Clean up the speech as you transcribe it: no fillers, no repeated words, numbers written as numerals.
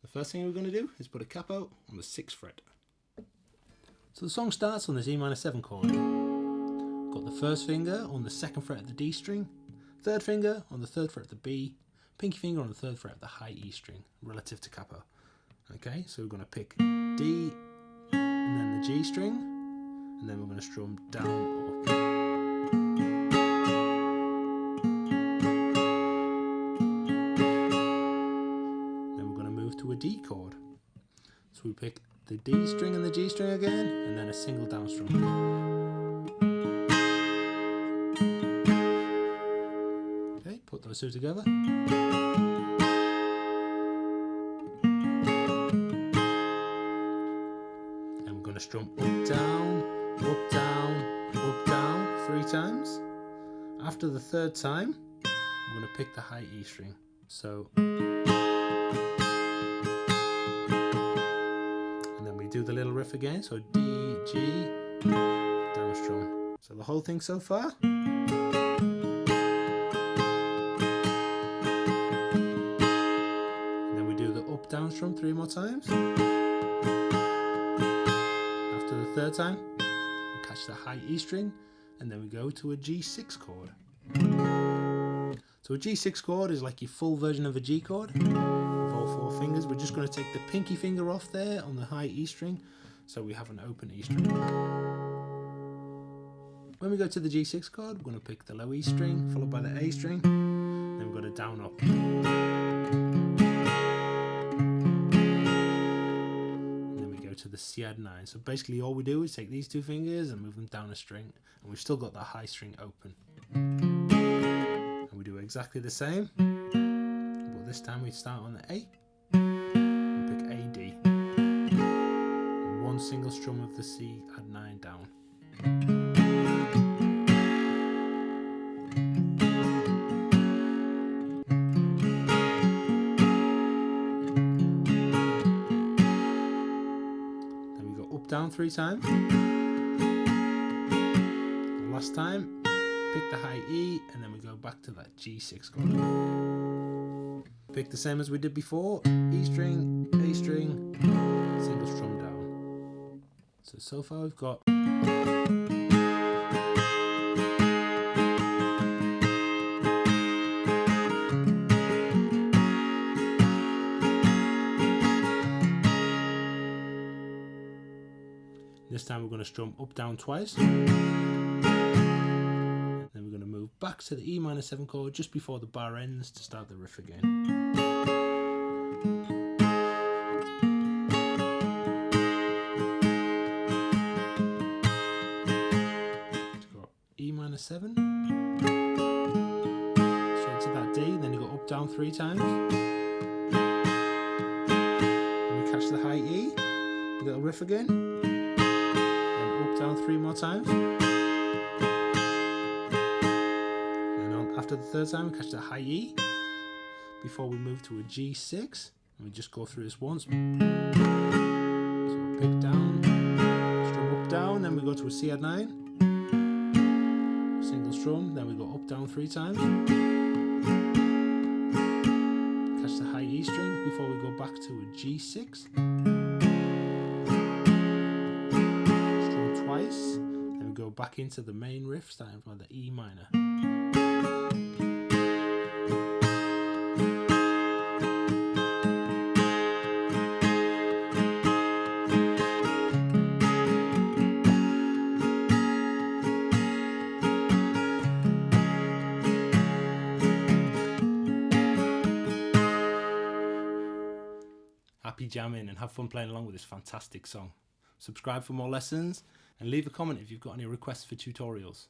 The first thing we're going to do is put a capo on the 6th fret. So the song starts on this E minor 7 chord. Got the first finger on the 2nd fret of the D string, third finger on the 3rd fret of the B, pinky finger on the 3rd fret of the high E string, relative to capo. Okay, so we're going to pick D and then the G string, and then we're going to strum down, up. Then we're going to move to a D chord. So we pick the D string and the G string again, and then a single down strum. Okay, put those two together. Strum up, down, up, down, up, down 3 times. After the 3rd time, I'm going to pick the high E string. So, and then we do the little riff again. So D, G, down strum. So the whole thing so far. And then we do the up, down strum 3 more times. After the 3rd time, we catch the high E string, and then we go to a G6 chord. So a G6 chord is like your full version of a G chord, with all 4 fingers. We're just going to take the pinky finger off there on the high E string, so we have an open E string. When we go to the G6 chord, we're going to pick the low E string, followed by the A string, then we're going to down up. To the C add 9. So basically all we do is take these 2 fingers and move them down a string, and we've still got the high string open. And we do exactly the same, but this time we start on the A and pick A, D, and 1 single strum of the C add 9 down. Down 3 times. And last time, pick the high E, and then we go back to that G6 chord. Pick the same as we did before, E string, A string, single strum down. So far we've got this time we're going to strum up, down twice. Then we're going to move back to the E minor 7 chord just before the bar ends to start the riff again. Got E minor 7. Straight to that D, then you go up, down 3 times. Then we catch the high E, little riff again. Down 3 more times, and after the 3rd time we catch the high E before we move to a G6, and we just go through this once. So pick down, strum up, down, then we go to a C add 9, single strum, then we go up, down 3 times, catch the high E string before we go back to a G6. Then we go back into the main riff, starting from the E minor. Happy jamming and have fun playing along with this fantastic song. Subscribe for more lessons and leave a comment if you've got any requests for tutorials.